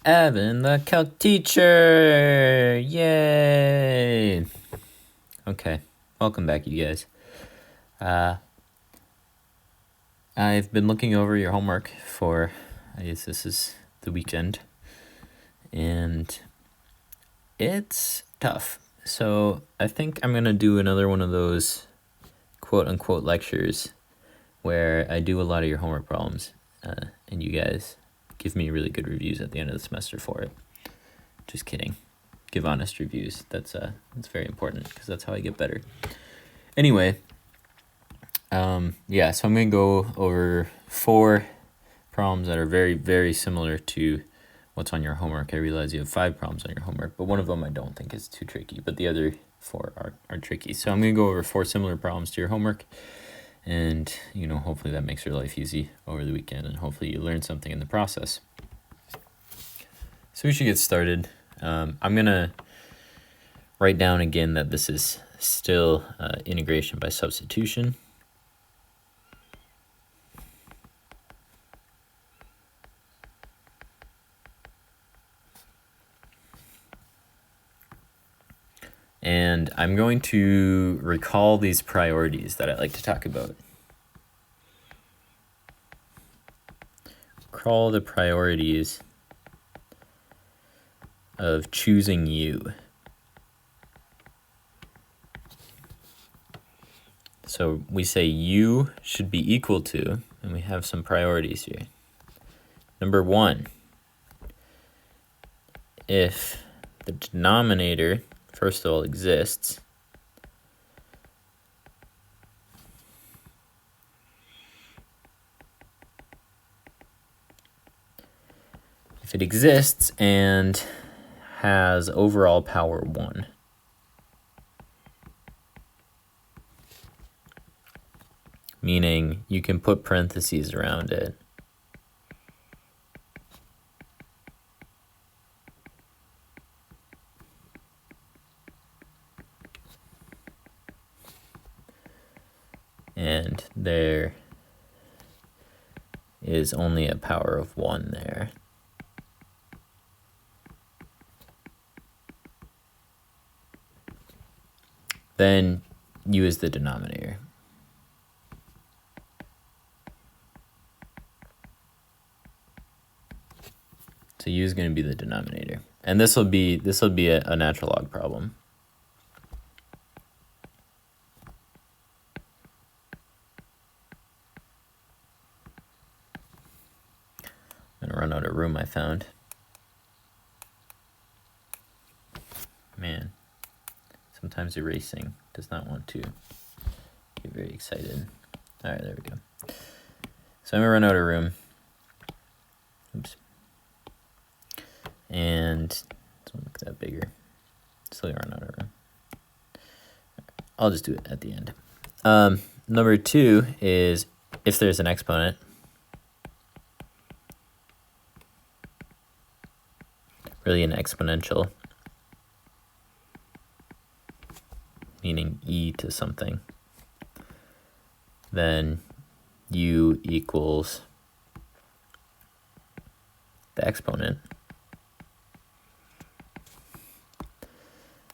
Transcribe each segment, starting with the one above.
Evan, the calc teacher! Yay! Okay, welcome back, you guys. I've been looking over your homework for, I guess this is the weekend, and it's tough. So I think I'm gonna do another one of those quote-unquote lectures where I do a lot of your homework problems, and you guys give me really good reviews at the end of the semester for it. Just kidding. Give honest reviews. That's very important because that's how I get better. Anyway, yeah, so I'm going to go over 4 problems that are very, very similar to what's on your homework. I realize you have 5 problems on your homework, but one of them I don't think is too tricky, but the other 4 are tricky. So I'm going to go over 4 similar problems to your homework, and, hopefully that makes your life easy over the weekend, and hopefully you learn something in the process. So we should get started. I'm going to write down again that this is still integration by substitution. And I'm going to recall these priorities that I like to talk about. Recall the priorities of choosing U. So we say U should be equal to, and we have some priorities here. Number 1, if the denominator, first of all, exists, if it exists and has overall power 1. Meaning you can put parentheses around it. And there is only a power of 1 there. Then U is the denominator. So U is going to be the denominator. And this will be a natural log problem. I'm going to run out of room, I found. Man, sometimes erasing does not want to get very excited. All right, there we go. So I'm going to run out of room. Oops. And let's make that bigger. Still run out of room. I'll just do it at the end. Number 2 is if there's an exponent. Really an exponential. Meaning e to something. Then U equals the exponent.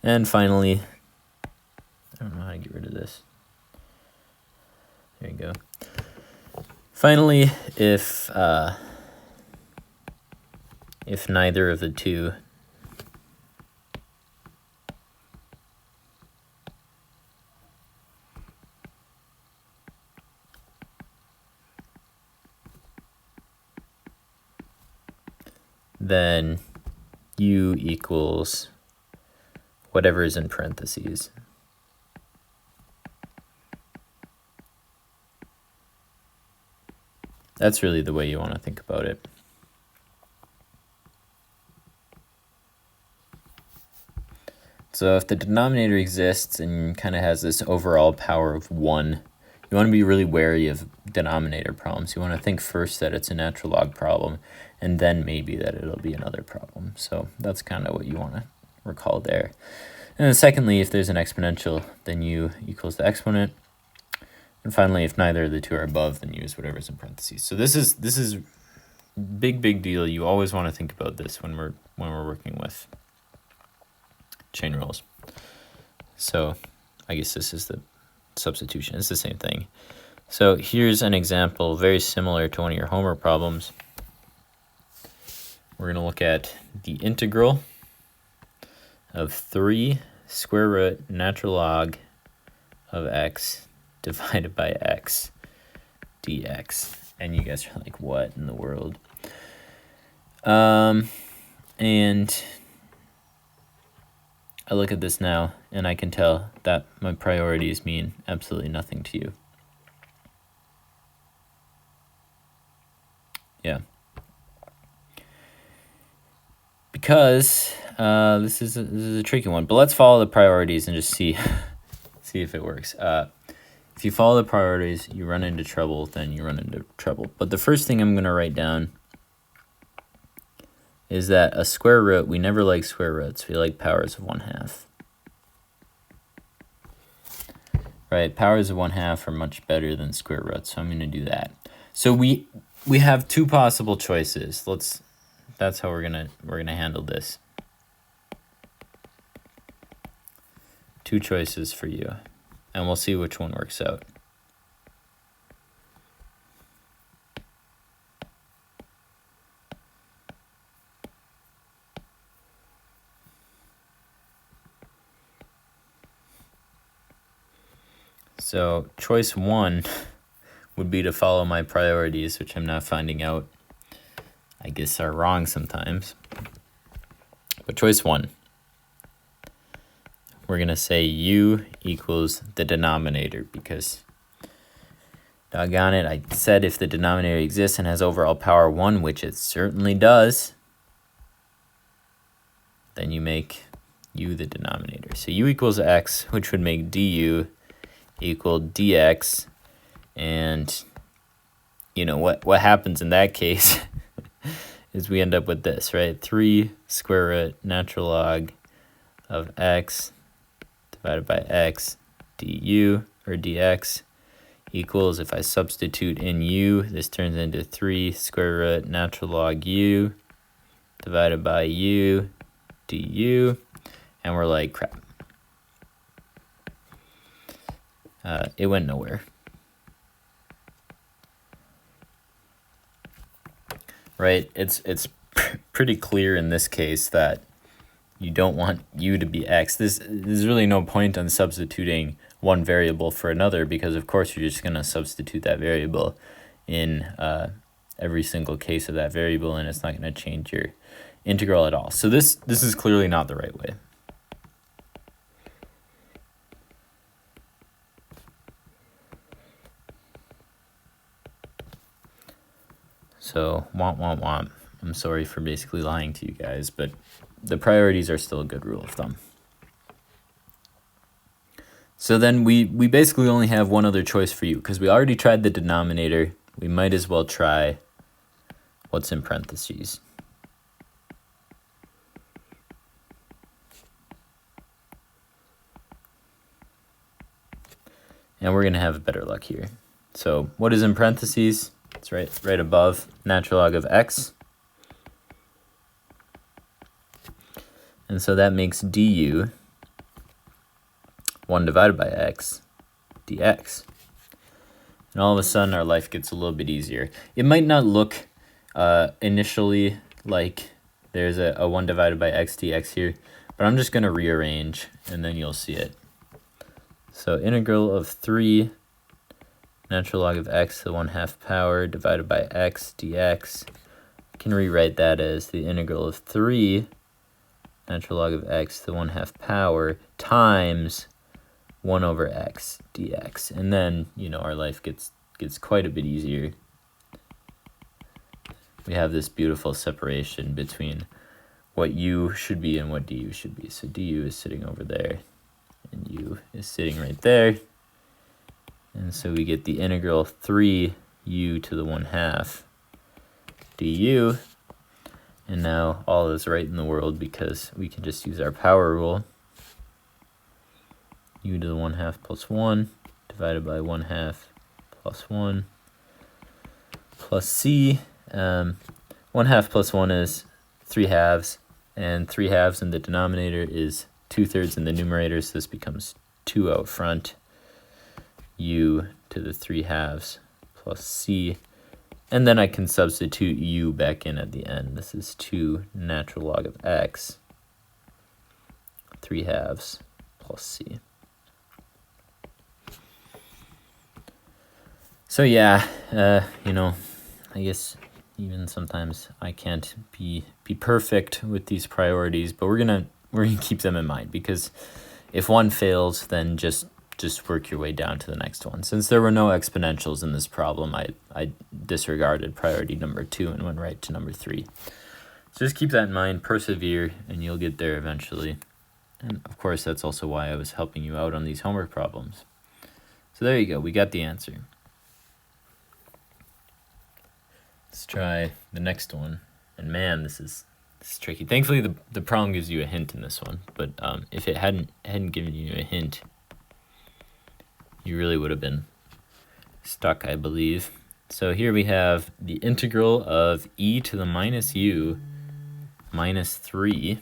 And finally, I don't know how to get rid of this. There you go. Finally, if neither of the two then U equals whatever is in parentheses. That's really the way you want to think about it. So if the denominator exists and kind of has this overall power of 1, you want to be really wary of denominator problems. You want to think first that it's a natural log problem, and then maybe that it'll be another problem. So that's kind of what you want to recall there. And then secondly, if there's an exponential, then U equals the exponent. And finally, if neither of the two are above, then use whatever's in parentheses. So this is big deal. You always want to think about this when we're working with chain rules. So I guess this is the substitution. It's the same thing. So here's an example very similar to one of your homework problems. We're going to look at the integral of 3 square root natural log of x divided by x dx. And you guys are like, what in the world? And I look at this now and I can tell that my priorities mean absolutely nothing to you. Yeah. Because this is a tricky one, but let's follow the priorities and just see if it works. If you follow the priorities, you run into trouble, then you run into trouble. But the first thing I'm going to write down is that a square root, we never like square roots. We like powers of 1/2. Right, powers of 1/2 are much better than square roots, so I'm going to do that. So we have 2 possible choices. That's how we're gonna handle this. 2 choices for you, and we'll see which one works out. So choice 1 would be to follow my priorities, which I'm now finding out I guess are wrong sometimes. But choice 1, we're going to say u equals the denominator because, doggone it, I said if the denominator exists and has overall power 1, which it certainly does, then you make u the denominator. So u equals x, which would make du equal dx. And you know what happens in that case is we end up with this, right? 3 square root natural log of x divided by x du or dx equals, if I substitute in u, this turns into 3 square root natural log u divided by u du, and we're like, crap. It went nowhere. Right, it's pretty clear in this case that you don't want u to be x. There's really no point on substituting one variable for another because of course you're just going to substitute that variable in every single case of that variable, and it's not going to change your integral at all. So this is clearly not the right way. So, womp. I'm sorry for basically lying to you guys, but the priorities are still a good rule of thumb. So then we basically only have one other choice for you, because we already tried the denominator. We might as well try what's in parentheses. And we're going to have better luck here. So what is in parentheses? It's right above natural log of x. And so that makes du 1 divided by x dx. And all of a sudden our life gets a little bit easier. It might not look initially like there's a 1 divided by x dx here, but I'm just going to rearrange and then you'll see it. So integral of 3 natural log of x to the 1/2 power divided by x dx. I can rewrite that as the integral of 3 natural log of x to the 1/2 power times 1 over x dx. And then, you know, our life gets quite a bit easier. We have this beautiful separation between what u should be and what du should be. So du is sitting over there, and u is sitting right there. And so we get the integral of 3u to the 1/2 du. And now all is right in the world because we can just use our power rule. U to the 1/2 plus 1 divided by 1/2 plus 1 plus c. 1/2 plus 1 is 3/2, and 3/2 in the denominator is 2/3 in the numerator, so this becomes 2 out front, u to the 3/2 plus c, and then I can substitute u back in at the end. This is 2 natural log of x, 3/2 plus c. So yeah, you know, I guess even sometimes I can't be perfect with these priorities, but we're gonna keep them in mind, because if one fails, then just work your way down to the next one. Since there were no exponentials in this problem, I disregarded priority number 2 and went right to number 3. So just keep that in mind, persevere, and you'll get there eventually. And of course, that's also why I was helping you out on these homework problems. So there you go, we got the answer. Let's try the next one. And man, this is tricky. Thankfully, the problem gives you a hint in this one, but if it hadn't given you a hint, you really would have been stuck, I believe. So here we have the integral of e to the minus u minus 3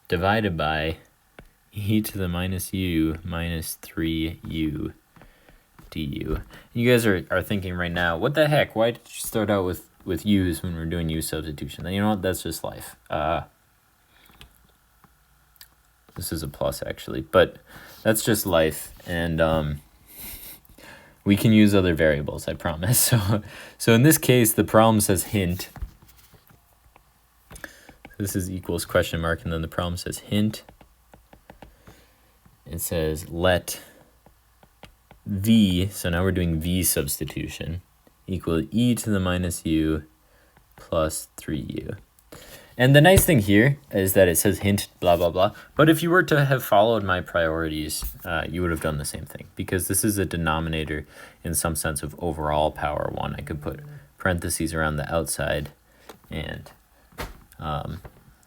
divided by e to the minus u minus 3u du. You guys are thinking right now, what the heck? Why did you start out with u's when we're doing u substitution? And you know what? That's just life. This is a plus, actually, but that's just life, and we can use other variables, I promise. So in this case, the problem says hint. This is equals question mark, and then the problem says hint. It says let v, so now we're doing v substitution, equal e to the minus u plus 3u. And the nice thing here is that it says hint, blah, blah, blah. But if you were to have followed my priorities, you would have done the same thing, because this is a denominator in some sense of overall power 1. I could put parentheses around the outside, and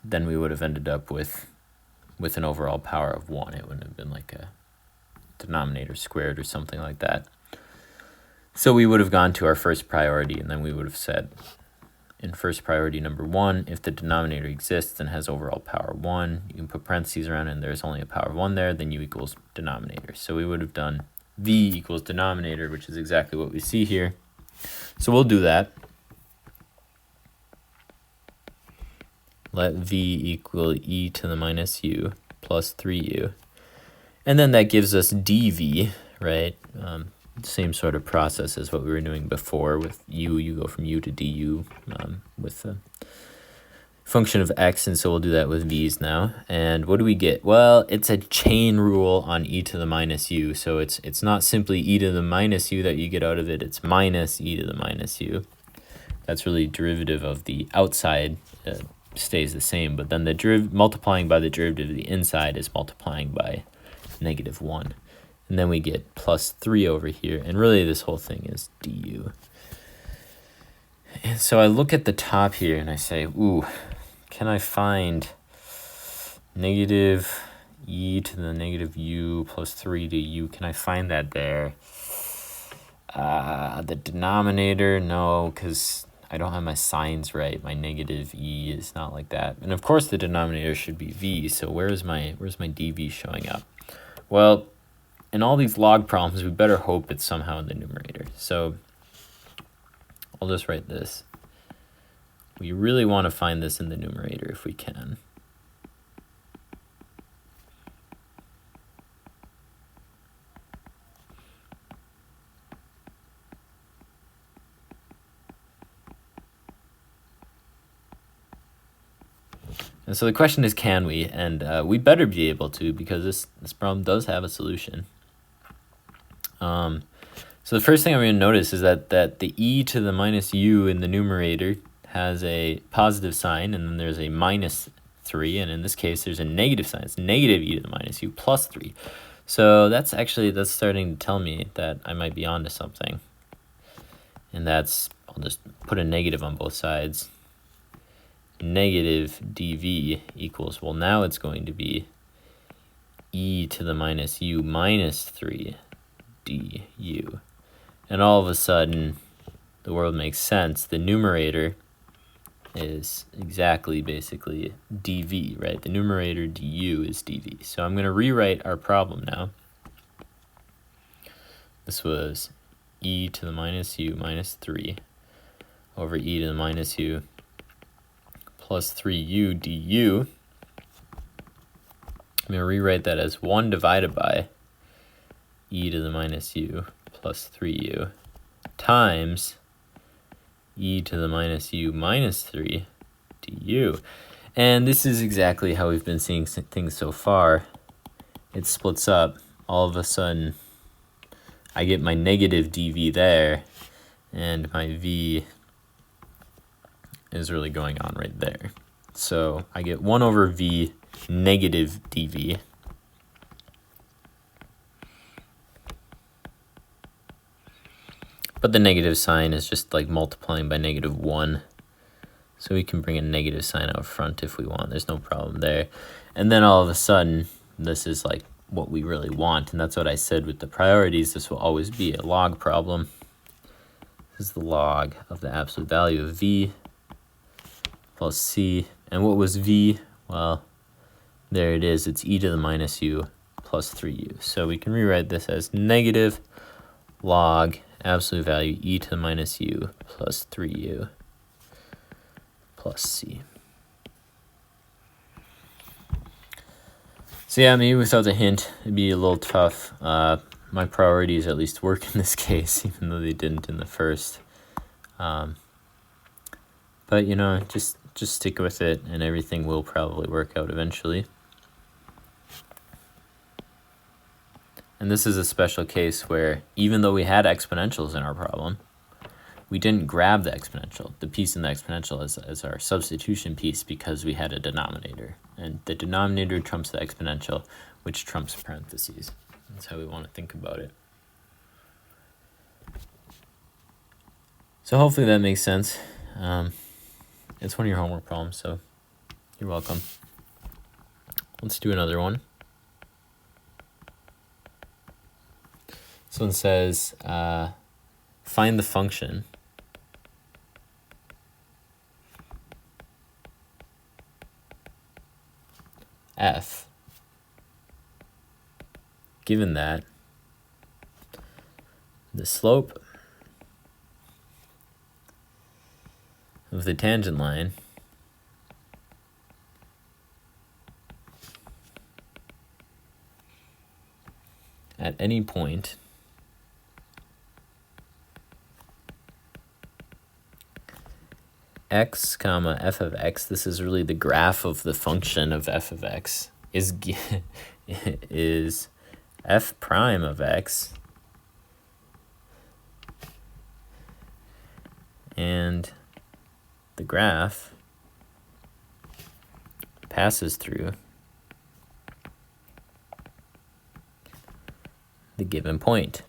then we would have ended up with an overall power of 1. It wouldn't have been like a denominator squared or something like that. So we would have gone to our first priority, and then we would have said, in first priority number 1, if the denominator exists and has overall power 1, you can put parentheses around it, and there's only a power of 1 there, then u equals denominator. So we would have done v equals denominator, which is exactly what we see here. So we'll do that. Let v equal e to the minus u plus 3u. And then that gives us dv, right? Same sort of process as what we were doing before with u. You go from u to du with the function of x, and so we'll do that with v's now. And what do we get? Well, it's a chain rule on e to the minus u, so it's not simply e to the minus u that you get out of it, it's minus e to the minus u. That's really derivative of the outside stays the same, but then the multiplying by the derivative of the inside is multiplying by -1. And then we get plus 3 over here, and really this whole thing is du. And so I look at the top here and I say, ooh, can I find negative e to the negative u plus 3 to u? Can I find that there? The denominator, no, because I don't have my signs right. My negative e is not like that. And of course the denominator should be v, so where's my dv showing up? Well, in all these log problems, we better hope it's somehow in the numerator. So I'll just write this. We really want to find this in the numerator if we can. And so the question is, can we? And we better be able to, because this problem does have a solution. So the first thing I'm going to notice is that the e to the minus u in the numerator has a positive sign, and then there's a minus 3, and in this case there's a negative sign. It's negative e to the minus u plus 3. So that's starting to tell me that I might be onto something. And that's, I'll just put a negative on both sides. Negative dv equals, well, now it's going to be e to the minus u minus 3 du. and all of a sudden the world makes sense. The numerator is exactly basically dv, right? The numerator du is dv. So I'm going to rewrite our problem now. This was e to the minus u minus 3 over e to the minus u plus 3u du. I'm going to rewrite that as 1 divided by e to the minus u plus 3u times e to the minus u minus 3 du. And this is exactly how we've been seeing things so far. It splits up. All of a sudden, I get my negative dv there, and my v is really going on right there. So I get 1 over v negative dv. But the negative sign is just like multiplying by -1. So we can bring a negative sign out front if we want. There's no problem there. And then all of a sudden, this is like what we really want. And that's what I said with the priorities. This will always be a log problem. This is the log of the absolute value of v plus c. And what was v? Well, there it is. It's e to the minus u plus 3u. So we can rewrite this as negative log absolute value e to the minus u plus 3u plus c. So yeah, maybe without the hint, it'd be a little tough. My priorities at least work in this case, even though they didn't in the first. But you know, just stick with it, and everything will probably work out eventually. And this is a special case where even though we had exponentials in our problem, we didn't grab the exponential, the piece in the exponential as our substitution piece, because we had a denominator. And the denominator trumps the exponential, which trumps parentheses. That's how we want to think about it. So hopefully that makes sense. It's one of your homework problems, so you're welcome. Let's do another one. This one says, find the function f, given that the slope of the tangent line at any point x comma f of x, this is really the graph of the function of f of x, is f prime of x and the graph passes through the given point.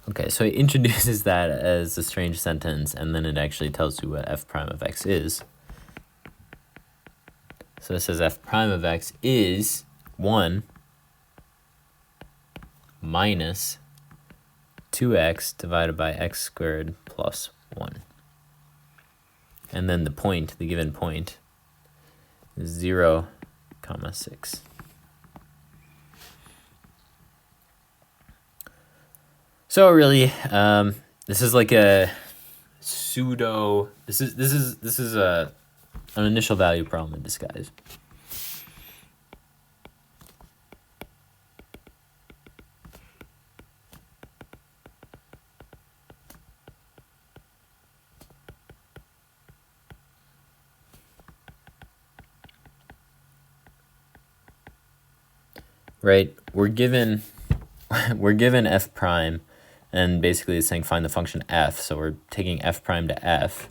Okay, so it introduces that as a strange sentence, and then it actually tells you what f prime of x is. So it says f prime of x is 1 minus 2x divided by x squared plus 1. And then the point, the given point, is 0, 6. So really, this is like a pseudo. This is an initial value problem in disguise. Right, we're given f prime. And basically it's saying find the function f. So we're taking f prime to f.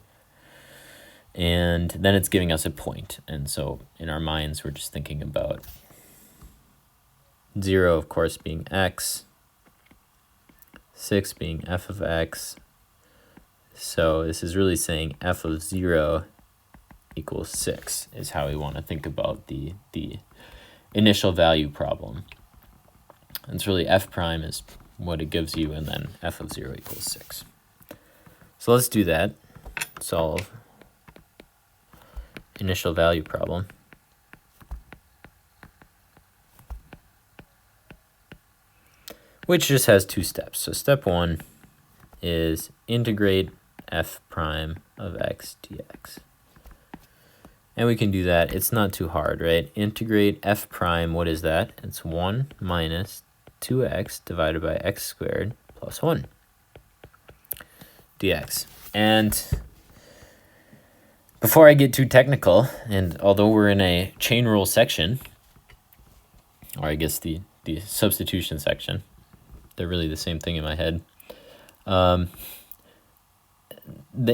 And then it's giving us a point. And so in our minds, we're just thinking about 0, of course, being x. 6 being f of x. So this is really saying f of 0 equals 6 is how we want to think about the initial value problem. It's really f prime is what it gives you, and then f of 0 equals 6. So let's do that. Solve initial value problem. Which just has 2 steps. So step 1 is integrate f prime of x dx. And we can do that. It's not too hard, right? Integrate f prime, what is that? It's 1 minus 2x divided by x squared plus 1 dx. And before I get too technical, and although we're in a chain rule section, or I guess the substitution section, they're really the same thing in my head. The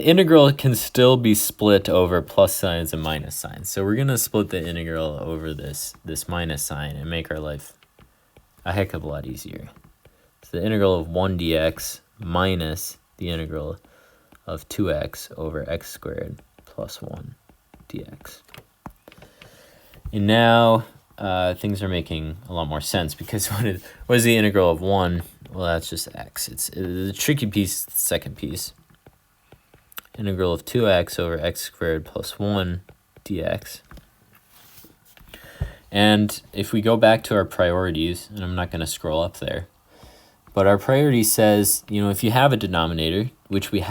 integral can still be split over plus signs and minus signs. So we're going to split the integral over this minus sign and make our life a heck of a lot easier. So the integral of 1 dx minus the integral of 2x over x squared plus 1 dx. And now things are making a lot more sense, because what is the integral of 1? Well, that's just x. It's the tricky piece, the second piece. Integral of 2x over x squared plus 1 dx. And if we go back to our priorities, and I'm not going to scroll up there, but our priority says, if you have a denominator, which we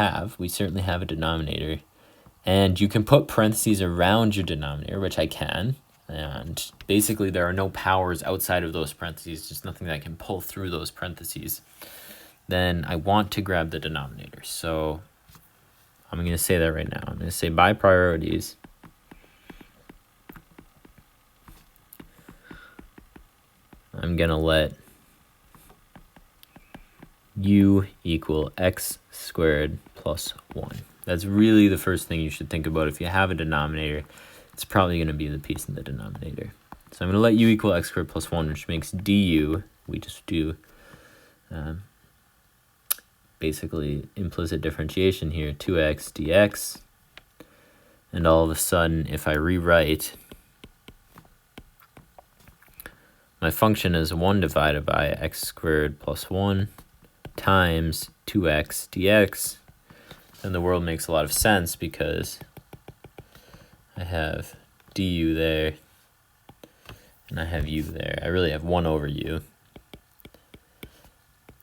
certainly have a denominator, and you can put parentheses around your denominator, which I can, and basically there are no powers outside of those parentheses, just nothing that can pull through those parentheses, then I want to grab the denominator. So I'm going to say that right now. I'm going to say by priorities, I'm going to let u equal x squared plus 1. That's really the first thing you should think about. If you have a denominator, it's probably going to be the piece in the denominator. So I'm going to let u equal x squared plus 1, which makes du, we just do basically implicit differentiation here, 2x dx. And all of a sudden, if I rewrite, my function is 1 divided by x squared plus 1 times 2x dx, then the world makes a lot of sense, because I have du there, and I have u there. I really have 1 over u.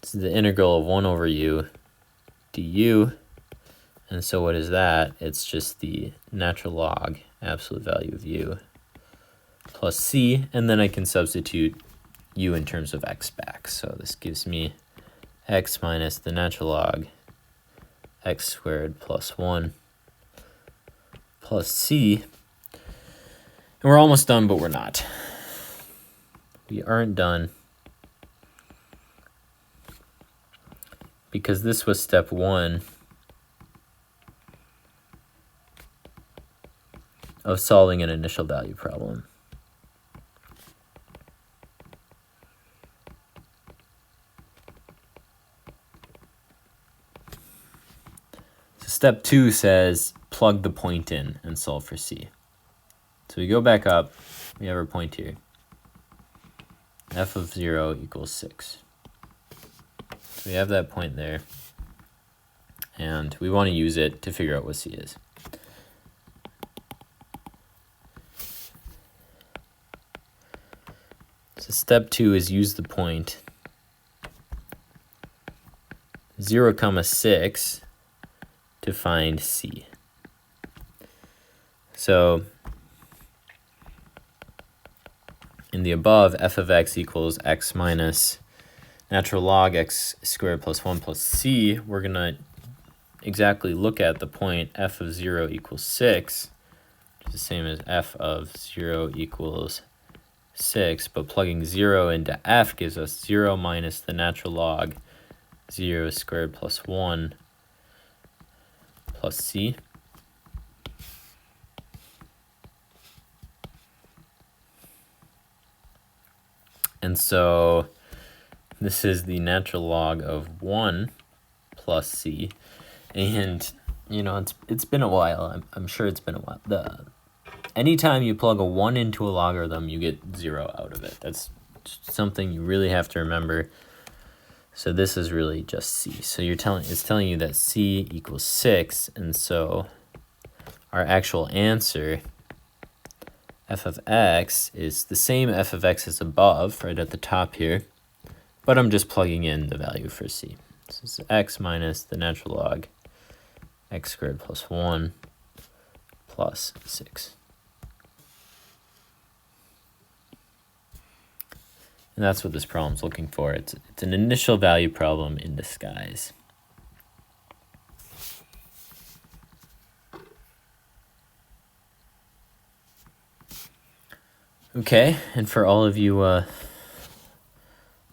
This is the integral of 1 over u du, and so what is that? It's just the natural log absolute value of u plus c, and then I can substitute u in terms of x back. So this gives me x minus the natural log x squared plus 1 plus c. And we're almost done, but we're not. We aren't done, because this was step 1 of solving an initial value problem. So step 2 says plug the point in and solve for c. So we go back up, we have our point here. F of 0 equals 6. So we have that point there, and we want to use it to figure out what c is. So step 2 is use the point 0, 6 to find c. So in the above, f of x equals x minus natural log x squared plus 1 plus c, we're going to exactly look at the point f of 0 equals 6, which is the same as f of 0 equals 6, but plugging 0 into f gives us 0 minus the natural log 0 squared plus 1 plus c. And so this is the natural log of 1 plus c. And, it's been a while. I'm sure it's been a while. Anytime you plug a 1 into a logarithm, you get 0 out of it. That's something you really have to remember. So this is really just C. So it's telling you that C equals 6, and so our actual answer, f of x, is the same f of x as above, right at the top here, but I'm just plugging in the value for C. This is x minus the natural log x squared plus 1 plus 6. And that's what this problem's looking for. It's an initial value problem in disguise. Okay, and for all of you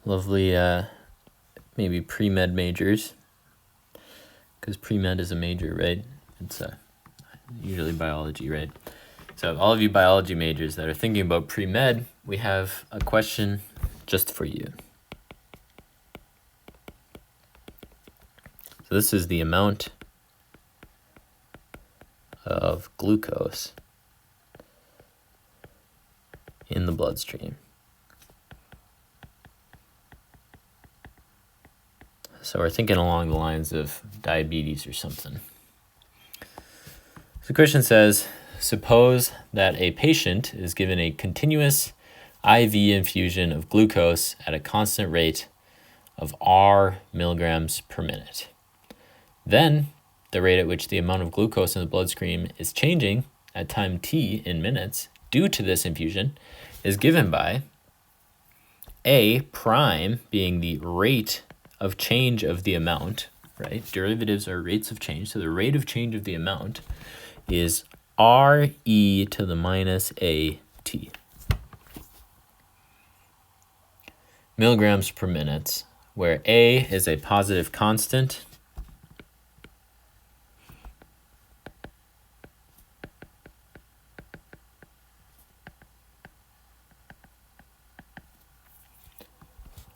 lovely maybe pre-med majors, because pre-med is a major, right? It's usually biology, right? So all of you biology majors that are thinking about pre-med, we have a question just for you. So this is the amount of glucose in the bloodstream. So we're thinking along the lines of diabetes or something. So the question says, suppose that a patient is given a continuous IV infusion of glucose at a constant rate of R milligrams per minute. Then the rate at which the amount of glucose in the bloodstream is changing at time t in minutes due to this infusion is given by A prime being the rate of change of the amount, right? Derivatives are rates of change. So the rate of change of the amount is RE to the minus AT. Milligrams per minute, where A is a positive constant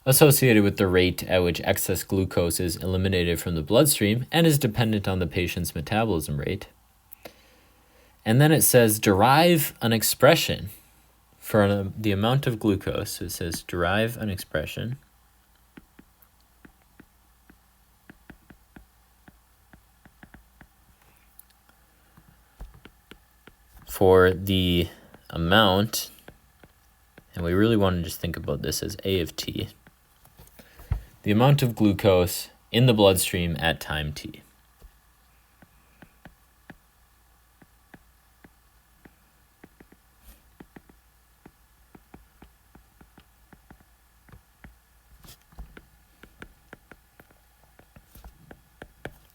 associated with the rate at which excess glucose is eliminated from the bloodstream and is dependent on the patient's metabolism rate. And then it says derive an expression for the amount of glucose. So it says derive an expression for the amount, and we really want to just think about this as A of t, the amount of glucose in the bloodstream at time t.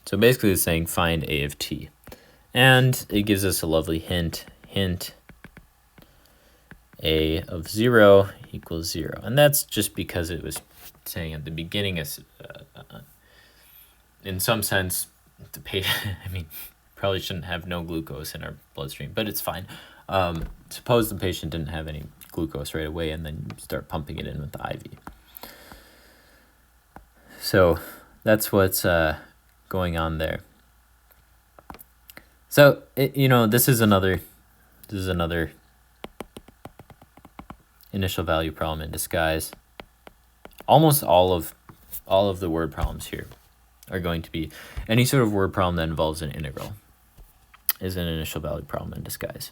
So basically it's saying find A of t. And it gives us a lovely hint A of 0 equals 0. And that's just because it was saying at the beginning, in some sense, the patient, probably shouldn't have no glucose in our bloodstream, but it's fine. Suppose the patient didn't have any glucose right away and then you start pumping it in with the IV. So that's what's going on there. So, this is another initial value problem in disguise. Almost all of the word problems here are going to be any sort of word problem that involves an integral is an initial value problem in disguise.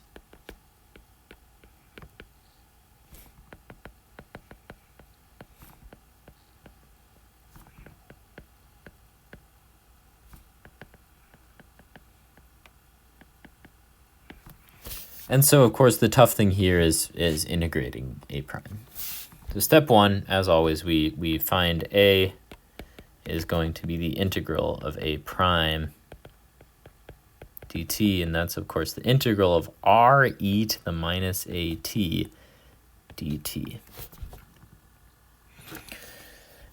And so, of course, the tough thing here is integrating A prime. So step one, as always, we find A is going to be the integral of A prime dt, and that's, of course, the integral of RE to the minus AT dt.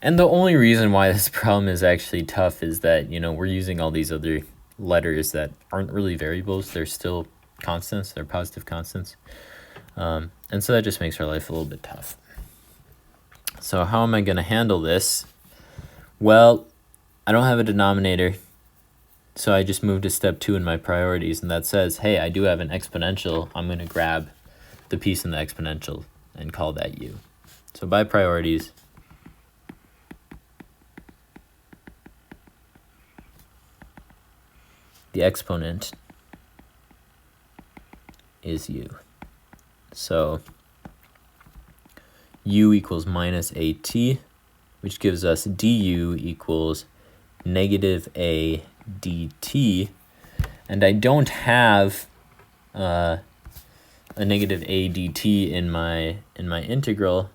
And the only reason why this problem is actually tough is that, we're using all these other letters that aren't really variables. They're still constants, they're positive constants. And so that just makes our life a little bit tough. So how am I going to handle this? Well, I don't have a denominator, so I just moved to step 2 in my priorities, and that says, hey, I do have an exponential. I'm going to grab the piece in the exponential and call that u. So by priorities, the exponent is u. So u equals minus at, which gives us du equals negative a dt. And I don't have a negative a dt in my integral,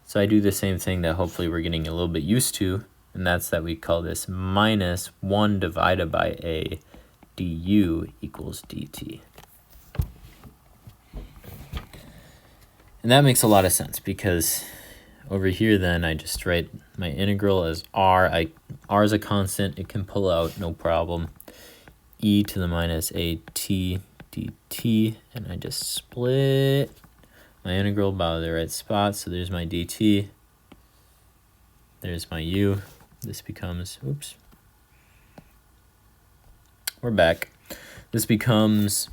so I do the same thing that hopefully we're getting a little bit used to, and that's that we call this minus 1 divided by a du equals dt. And that makes a lot of sense, because over here then I just write my integral as r. R is a constant, it can pull out, no problem. E to the minus at dt, and I just split my integral by the right spot. So there's my dt, there's my u. This becomes, oops, we're back. This becomes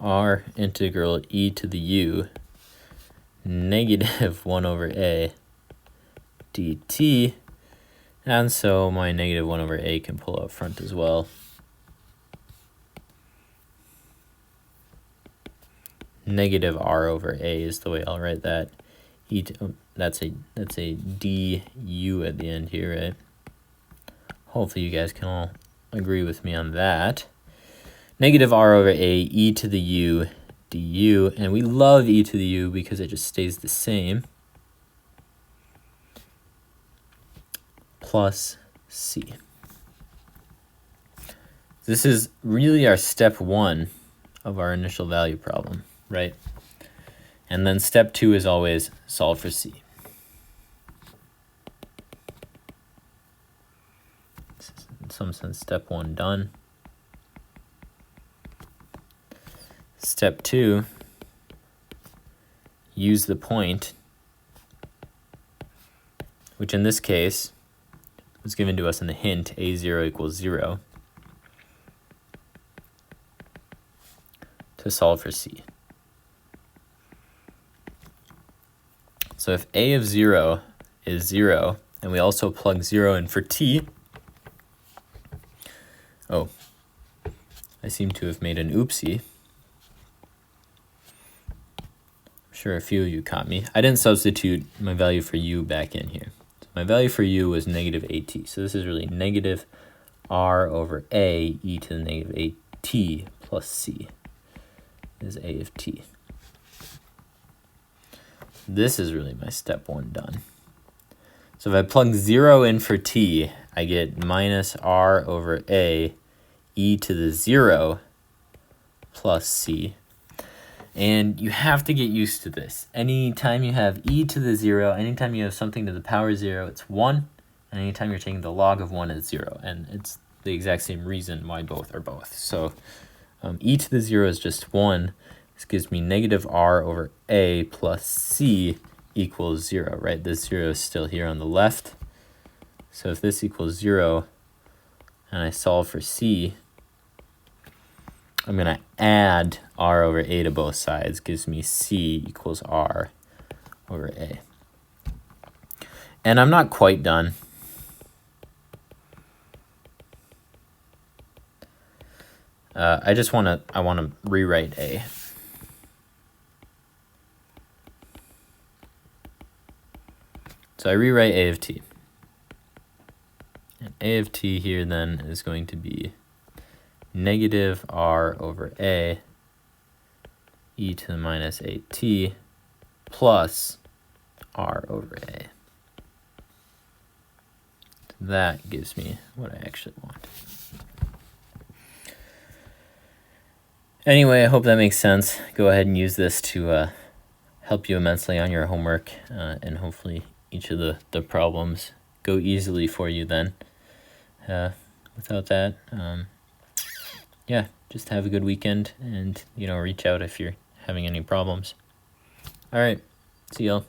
r integral e to the u negative 1 over a dt. And so my negative 1 over a can pull out front as well. Negative r over a is the way I'll write that. That's a du at the end here, right? Hopefully you guys can all agree with me on that. Negative r over a e to the u du, and we love e to the u because it just stays the same, plus c. This is really our step 1 of our initial value problem, right? And then step 2 is always solve for c. This is in some sense step 1 done. Step 2, use the point, which in this case was given to us in the hint, a0 equals 0, to solve for c. So if a of 0 is 0, and we also plug 0 in for t, oh, I seem to have made an oopsie. Sure, a few of you caught me. I didn't substitute my value for u back in here. So my value for u was negative at. So this is really negative r over a e to the negative at plus c is a of t. This is really my step 1 done. So if I plug 0 in for t, I get minus r over a e to the 0 plus c. And you have to get used to this. Anytime you have e to the 0, anytime you have something to the power 0, it's 1. And anytime you're taking the log of 1, it's 0. And it's the exact same reason why both are both. So e to the 0 is just 1. This gives me negative r over a plus c equals 0, right? This 0 is still here on the left. So if this equals 0, and I solve for c, I'm going to add r over a to both sides, gives me c equals r over a. And I'm not quite done. I want to rewrite a. So I rewrite a of t. And a of t here then is going to be negative r over a e to the minus at plus r over a. That gives me what I actually want. Anyway, I hope that makes sense. Go ahead and use this to help you immensely on your homework, and hopefully each of the problems go easily for you then. Without that, yeah, just have a good weekend, and reach out if you're having any problems. All right, see y'all.